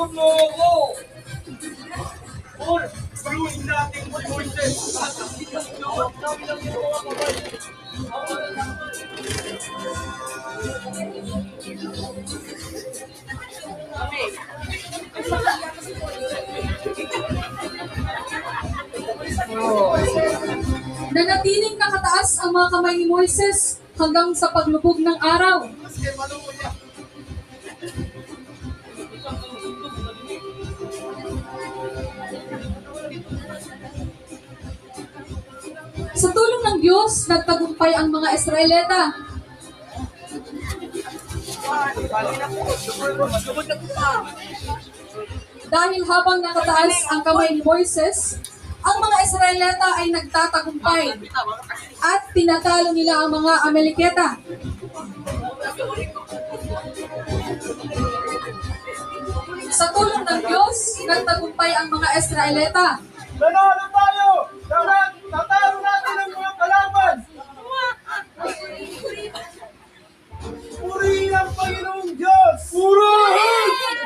Tinuro mo ako! Or, paluin natin si Moises at ang ikas na namin ang ginawa kamay. Nanatiling nakataas ang mga kamay ni Moises hanggang sa paglubog ng araw. Sa tulong ng Diyos, nagtagumpay ang mga Israelita. Dahil habang nakataas ang kamay ni Moises, ang mga Israelita ay nagtatagumpay at tinatalo nila ang mga Amalekita. Sa tulong ng Diyos, nagtagumpay ang mga Israelita. Nanalo tayo! Tatalo natin ang mga kalaban! Purihin ang Panginoong Diyos! Purihin!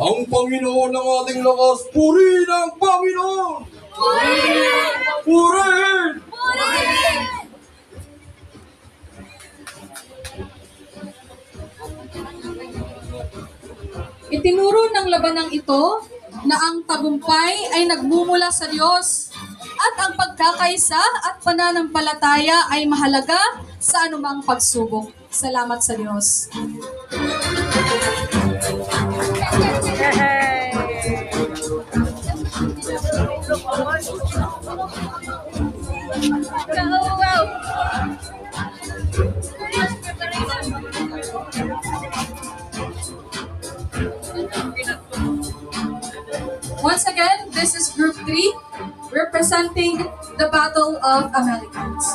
Ang Panginoon ng ating lakas, purihin ang Panginoon! Purihin! Purihin! Purihin! Itinuro ng labanang ito na ang tagumpay ay nagmumula sa Diyos at ang pagkakaisa at pananampalataya ay mahalaga sa anumang pagsubok. Salamat sa Diyos. Once again, this is Group 3 representing the Battle of Amalekite.